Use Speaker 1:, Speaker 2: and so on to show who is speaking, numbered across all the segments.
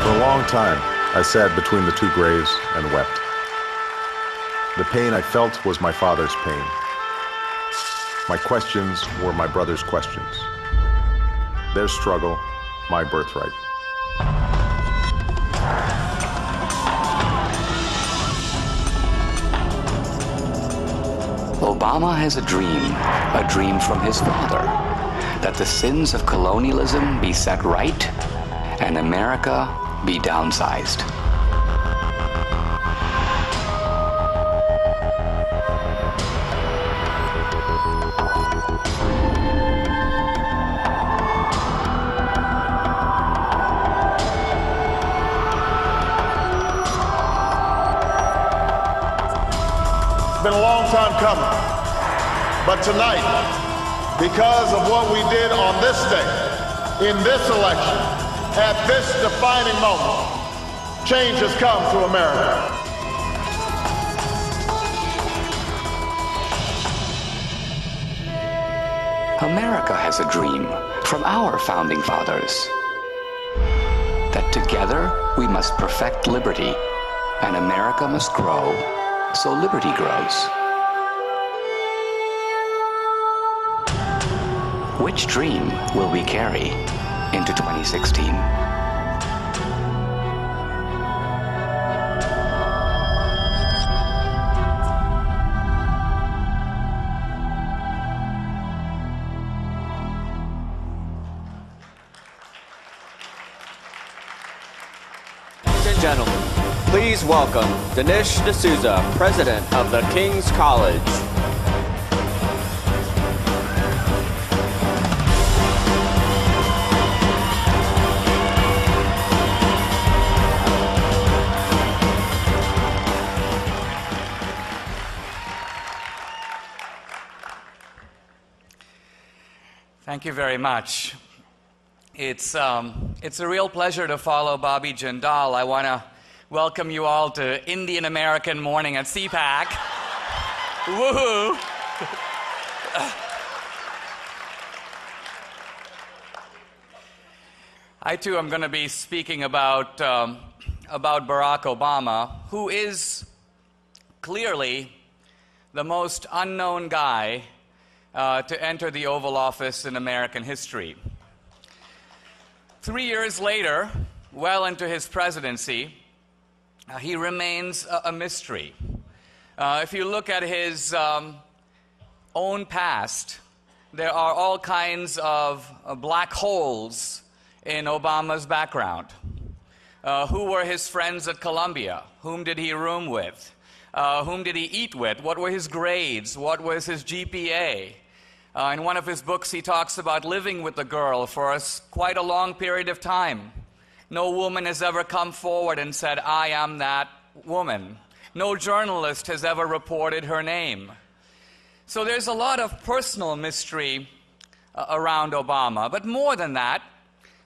Speaker 1: For a long time, I sat between the two graves and wept. The pain I felt was my father's pain. My questions were my brother's questions. Their struggle, my birthright.
Speaker 2: Obama has a dream from his father, that the sins of colonialism be set right and America be downsized.
Speaker 3: It's been a long time coming, but tonight, because of what we did on this day, in this election, at this defining moment, change has come to America.
Speaker 2: America has a dream from our founding fathers, that together we must perfect liberty, and America must grow so liberty grows. Which dream will we carry into 2016?
Speaker 4: Ladies and gentlemen, please welcome Dinesh D'Souza, President of the King's College.
Speaker 5: Thank you very much. It's a real pleasure to follow Bobby Jindal. I want to welcome you all to Indian American Morning at CPAC. Woohoo! I too am going to be speaking about Barack Obama, who is clearly the most unknown guy to enter the Oval Office in American history. 3 years later, well into his presidency, he remains a mystery. If you look at his own past, there are all kinds of black holes in Obama's background. Who were his friends at Columbia? Whom did he room with? Whom did he eat with? What were his grades? What was his GPA? In one of his books, he talks about living with a girl for quite a long period of time. No woman has ever come forward and said, "I am that woman." No journalist has ever reported her name. So there's a lot of personal mystery around Obama. But more than that,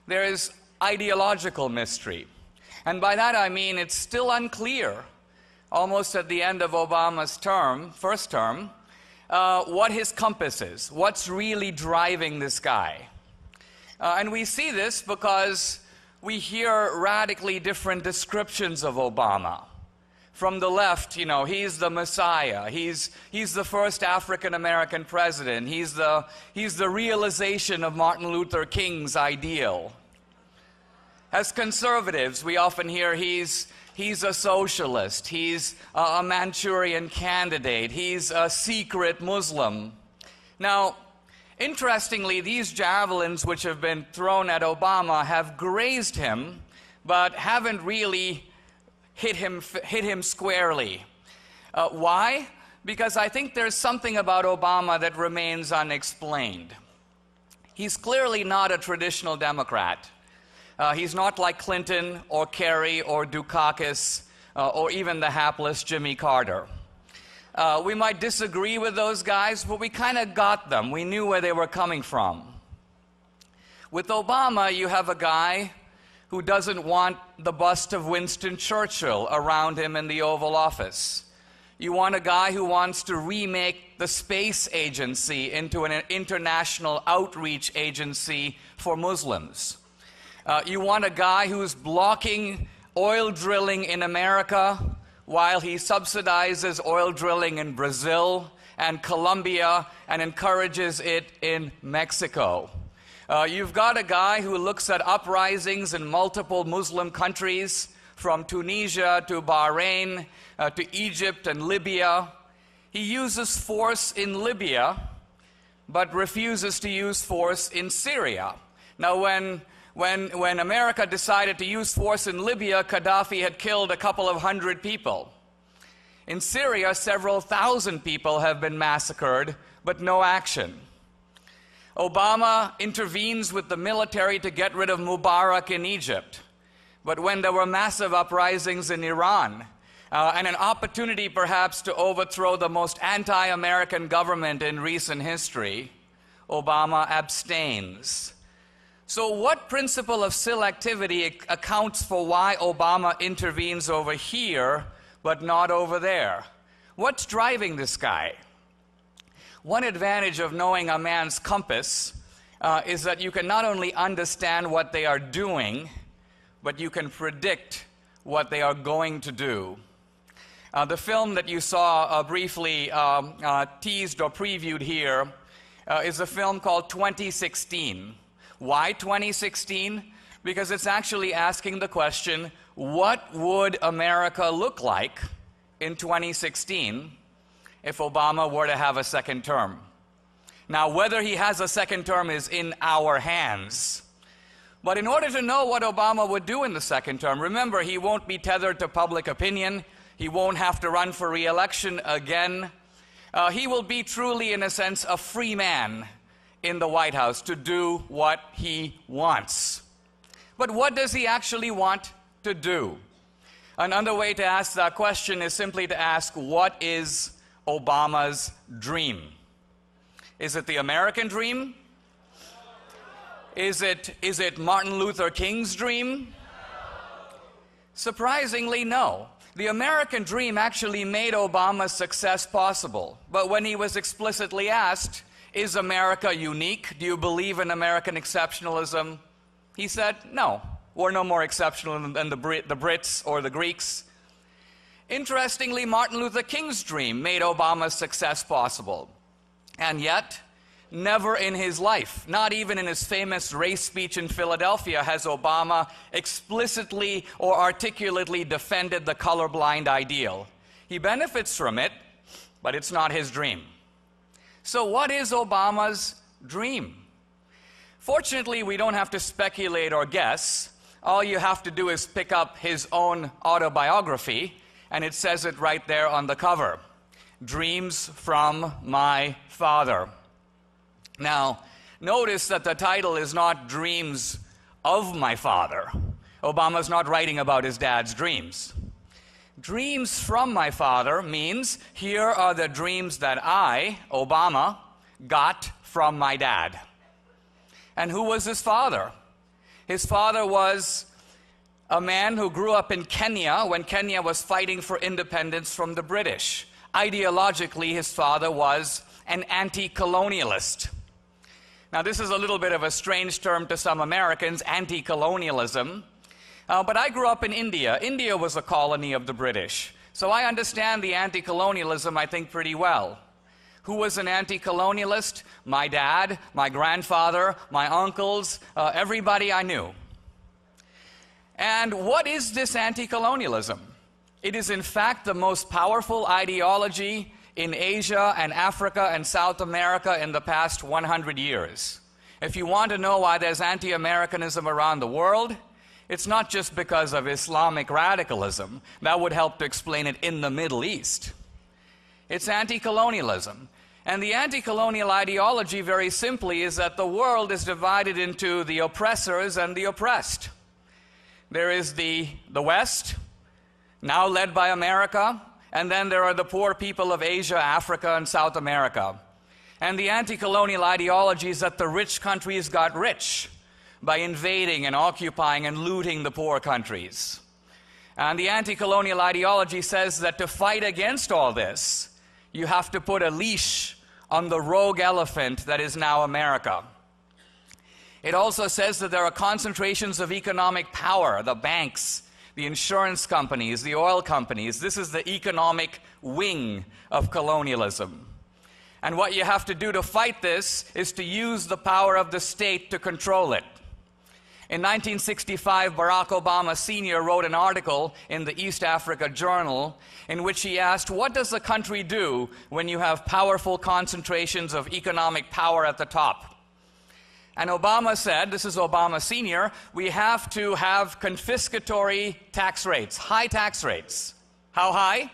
Speaker 5: there is ideological mystery. And by that I mean it's still unclear, almost at the end of Obama's first term, what his compass is, what's really driving this guy. And we see this because we hear radically different descriptions of Obama. From the left, you know, he's the Messiah, he's the first African-American president, he's the realization of Martin Luther King's ideal. As conservatives, we often hear he's a socialist, he's a Manchurian candidate, he's a secret Muslim. Now, interestingly, these javelins which have been thrown at Obama have grazed him, but haven't really hit him squarely. Why? Because I think there's something about Obama that remains unexplained. He's clearly not a traditional Democrat. He's not like Clinton or Kerry or Dukakis or even the hapless Jimmy Carter. We might disagree with those guys, but we kind of got them. We knew where they were coming from. With Obama, you have a guy who doesn't want the bust of Winston Churchill around him in the Oval Office. You want a guy who wants to remake the space agency into an international outreach agency for Muslims. You want a guy who's blocking oil drilling in America while he subsidizes oil drilling in Brazil and Colombia and encourages it in Mexico. You've got a guy who looks at uprisings in multiple Muslim countries, from Tunisia to Bahrain to Egypt and Libya. He uses force in Libya, but refuses to use force in Syria. Now, when America decided to use force in Libya, Gaddafi had killed a couple of hundred people. In Syria, several thousand people have been massacred, but no action. Obama intervenes with the military to get rid of Mubarak in Egypt. But when there were massive uprisings in Iran, and an opportunity perhaps to overthrow the most anti-American government in recent history, Obama abstains. So what principle of selectivity accounts for why Obama intervenes over here but not over there? What's driving this guy? One advantage of knowing a man's compass is that you can not only understand what they are doing, but you can predict what they are going to do. The film that you saw briefly teased or previewed here is a film called 2016. Why 2016? Because it's actually asking the question, what would America look like in 2016 if Obama were to have a second term? Now, whether he has a second term is in our hands. But in order to know what Obama would do in the second term, remember, he won't be tethered to public opinion. He won't have to run for re-election again. He will be truly, in a sense, a free man in the White House to do what he wants. But what does he actually want to do? Another way to ask that question is simply to ask, what is Obama's dream? Is it the American dream? Is it Martin Luther King's dream? Surprisingly, no. The American dream actually made Obama's success possible. But when he was explicitly asked, is America unique? Do you believe in American exceptionalism? He said, no, we're no more exceptional than the Brits or the Greeks. Interestingly, Martin Luther King's dream made Obama's success possible. And yet, never in his life, not even in his famous race speech in Philadelphia, has Obama explicitly or articulately defended the colorblind ideal. He benefits from it, but it's not his dream. So what is Obama's dream? Fortunately, we don't have to speculate or guess. All you have to do is pick up his own autobiography, and it says it right there on the cover. Dreams from my father. Now, notice that the title is not Dreams of My Father. Obama's not writing about his dad's dreams. Dreams from my father means here are the dreams that I, Obama, got from my dad. And who was his father? His father was a man who grew up in Kenya when Kenya was fighting for independence from the British. Ideologically, his father was an anti-colonialist. Now, this is a little bit of a strange term to some Americans, anti-colonialism. But I grew up in India. India was a colony of the British. So I understand the anti-colonialism, I think, pretty well. Who was an anti-colonialist? My dad, my grandfather, my uncles, everybody I knew. And what is this anti-colonialism? It is, in fact, the most powerful ideology in Asia and Africa and South America in the past 100 years. If you want to know why there's anti-Americanism around the world, it's not just because of Islamic radicalism. That would help to explain it in the Middle East. It's anti-colonialism. And the anti-colonial ideology, very simply, is that the world is divided into the oppressors and the oppressed. There is the West, now led by America, and then there are the poor people of Asia, Africa, and South America. And the anti-colonial ideology is that the rich countries got rich by invading and occupying and looting the poor countries. And the anti-colonial ideology says that to fight against all this, you have to put a leash on the rogue elephant that is now America. It also says that there are concentrations of economic power, the banks, the insurance companies, the oil companies. This is the economic wing of colonialism. And what you have to do to fight this is to use the power of the state to control it. In 1965, Barack Obama Sr. wrote an article in the East Africa Journal in which he asked, what does the country do when you have powerful concentrations of economic power at the top? And Obama said, this is Obama Sr., we have to have confiscatory tax rates, high tax rates. How high?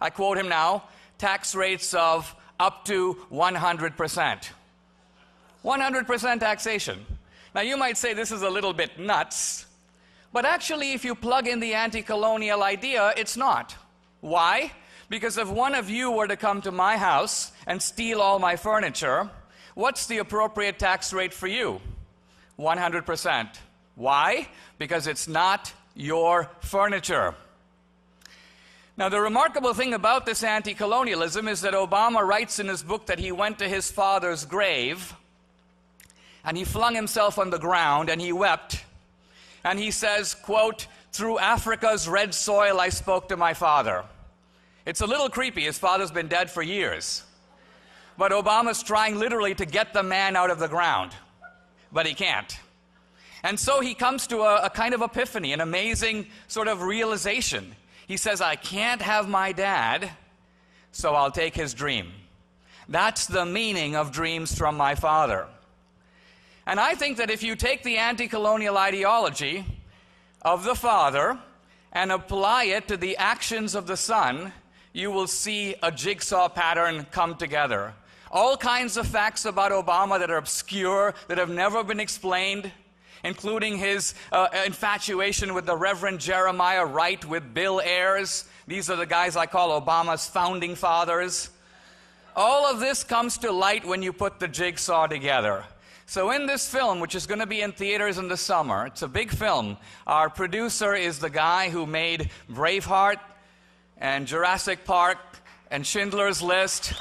Speaker 5: I quote him now, tax rates of up to 100%. 100% taxation. Now you might say this is a little bit nuts, but actually if you plug in the anti-colonial idea, it's not. Why? Because if one of you were to come to my house and steal all my furniture, what's the appropriate tax rate for you? 100%. Why? Because it's not your furniture. Now, the remarkable thing about this anti-colonialism is that Obama writes in his book that he went to his father's grave and he flung himself on the ground and he wept. And he says, quote, "Through Africa's red soil I spoke to my father." It's a little creepy. His father's been dead for years. But Obama's trying literally to get the man out of the ground. But he can't. And so he comes to a kind of epiphany, an amazing sort of realization. He says, I can't have my dad, so I'll take his dream. That's the meaning of dreams from my father. And I think that if you take the anti-colonial ideology of the father and apply it to the actions of the son, you will see a jigsaw pattern come together. All kinds of facts about Obama that are obscure, that have never been explained, including his infatuation with the Reverend Jeremiah Wright, with Bill Ayers. These are the guys I call Obama's founding fathers. All of this comes to light when you put the jigsaw together. So in this film, which is going to be in theaters in the summer, it's a big film. Our producer is the guy who made Braveheart and Jurassic Park and Schindler's List.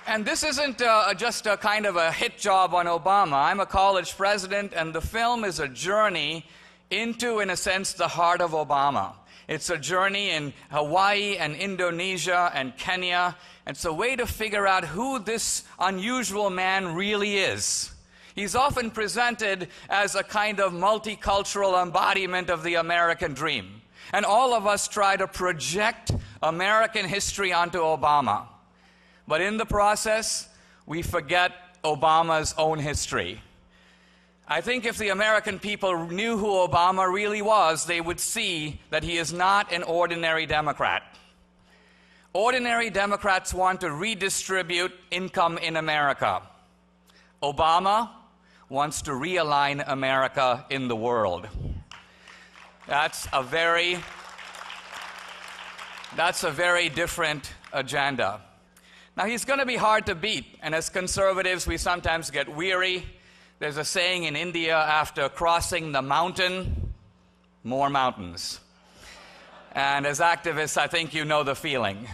Speaker 5: And this isn't just a kind of a hit job on Obama. I'm a college president, and the film is a journey into, in a sense, the heart of Obama. It's a journey in Hawaii and Indonesia and Kenya. It's a way to figure out who this unusual man really is. He's often presented as a kind of multicultural embodiment of the American dream. And all of us try to project American history onto Obama. But in the process, we forget Obama's own history. I think if the American people knew who Obama really was, they would see that he is not an ordinary Democrat. Ordinary Democrats want to redistribute income in America. Obama wants to realign America in the world. That's a very different agenda. Now, he's going to be hard to beat, and as conservatives, we sometimes get weary. There's a saying in India, after crossing the mountain, more mountains. And as activists, I think you know the feeling.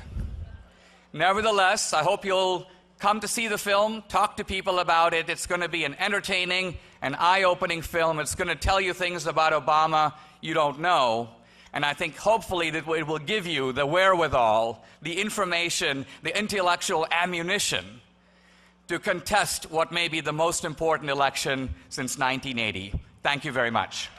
Speaker 5: Nevertheless, I hope you'll come to see the film, talk to people about it. It's going to be an entertaining and eye-opening film. It's going to tell you things about Obama you don't know. And I think hopefully that it will give you the wherewithal, the information, the intellectual ammunition to contest what may be the most important election since 1980. Thank you very much.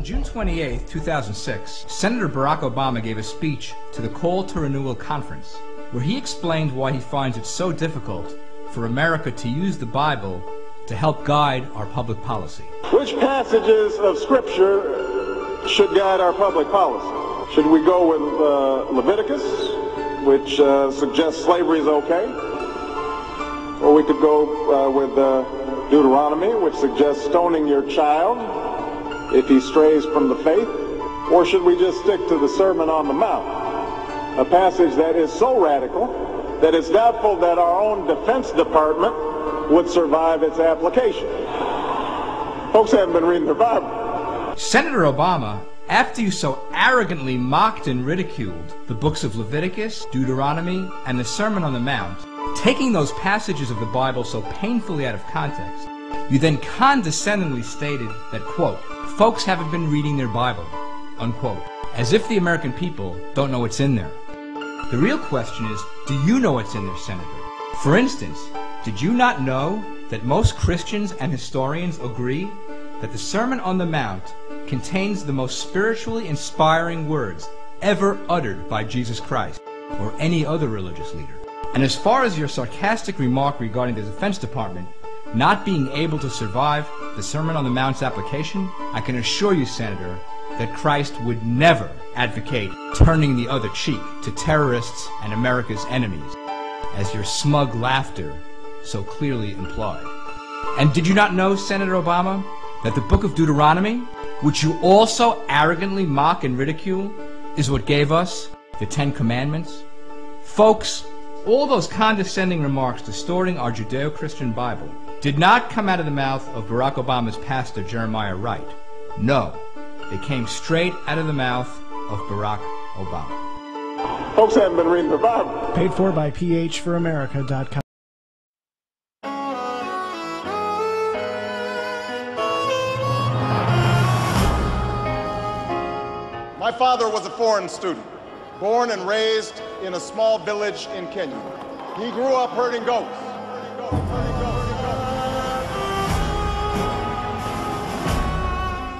Speaker 6: June 28, 2006, Senator Barack Obama gave a speech to the Call to Renewal Conference, where he explained why he finds it so difficult for America to use the Bible to help guide our public policy.
Speaker 3: Which passages of Scripture should guide our public policy? Should we go with Leviticus, which suggests slavery is okay? Or we could go with Deuteronomy, which suggests stoning your child if he strays from the faith? Or should we just stick to the Sermon on the Mount, a passage that is so radical that it's doubtful that our own Defense Department would survive its application? Folks haven't been reading their Bible.
Speaker 6: Senator Obama, after you so arrogantly mocked and ridiculed the books of Leviticus, Deuteronomy, and the Sermon on the Mount, taking those passages of the Bible so painfully out of context, you then condescendingly stated that, quote, folks haven't been reading their Bible, unquote, as if the American people don't know what's in there. The real question is, do you know what's in there, Senator? For instance, did you not know that most Christians and historians agree that the Sermon on the Mount contains the most spiritually inspiring words ever uttered by Jesus Christ or any other religious leader? And as far as your sarcastic remark regarding the Defense Department not being able to survive the Sermon on the Mount's application, I can assure you, Senator, that Christ would never advocate turning the other cheek to terrorists and America's enemies, as your smug laughter so clearly implied. And did you not know, Senator Obama, that the book of Deuteronomy, which you also arrogantly mock and ridicule, is what gave us the Ten Commandments? Folks, all those condescending remarks distorting our Judeo-Christian Bible did not come out of the mouth of Barack Obama's pastor, Jeremiah Wright. No, they came straight out of the mouth of Barack Obama.
Speaker 3: Folks haven't been reading the Bible.
Speaker 7: Paid for by phforamerica.com.
Speaker 3: father was a foreign student, born and raised in a small village in Kenya. He grew up herding goats.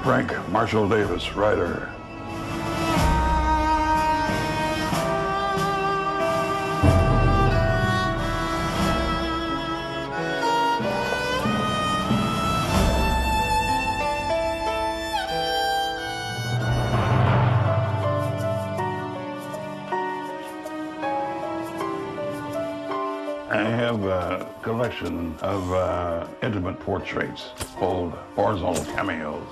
Speaker 8: Frank Marshall Davis, writer. I have a collection of intimate portraits called horizontal cameos.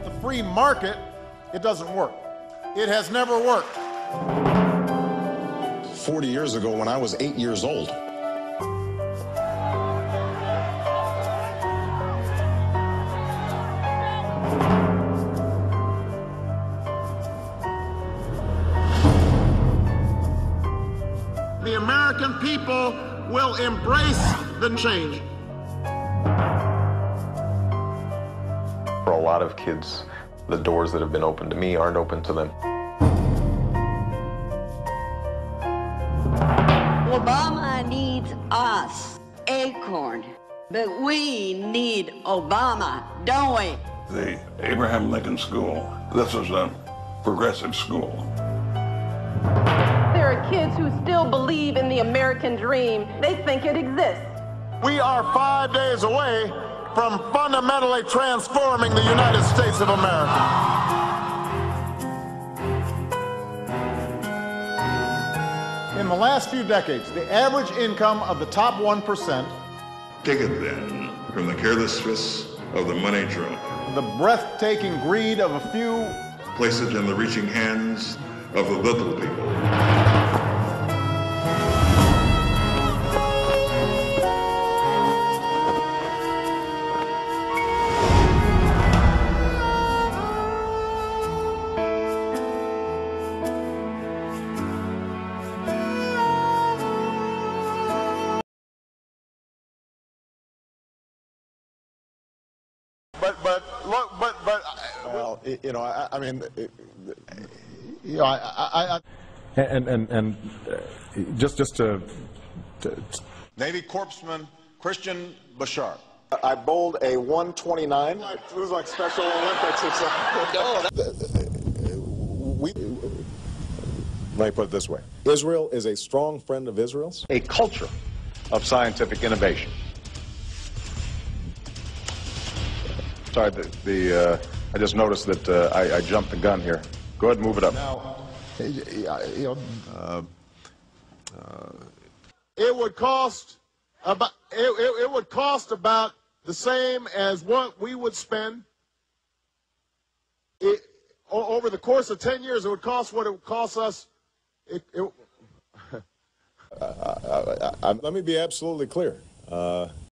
Speaker 3: The free market, it doesn't work. It has never worked.
Speaker 9: 40 years ago, when I was 8 years old,
Speaker 3: the American people will embrace the change.
Speaker 1: For a lot of kids, the doors that have been opened to me aren't open to them.
Speaker 10: Obama needs us, Acorn, but we need Obama, don't we?
Speaker 8: The Abraham Lincoln School. This is a progressive school.
Speaker 11: There are kids who still believe in the American dream. They think it exists.
Speaker 3: We are 5 days away from fundamentally transforming the United States of America. In the last few decades, the average income of the top 1%,
Speaker 12: take it then from the carelessness of the money drunk,
Speaker 3: the breathtaking greed of a few,
Speaker 12: place it in the reaching hands of the little people.
Speaker 3: well, you know, I mean, you know,
Speaker 1: And just to
Speaker 3: Navy Corpsman Christian Bashar. I bowled a 129. It was like Special Olympics or something.
Speaker 1: let me put it this way. Israel is a strong friend of Israel's. A culture of scientific innovation. Sorry, I just noticed that I jumped the gun here. Go ahead and move it up.
Speaker 3: Now, you know, it would cost about it would cost about the same as what we would spend over the course of 10 years. It would cost what it would cost us.
Speaker 1: Let me be absolutely clear.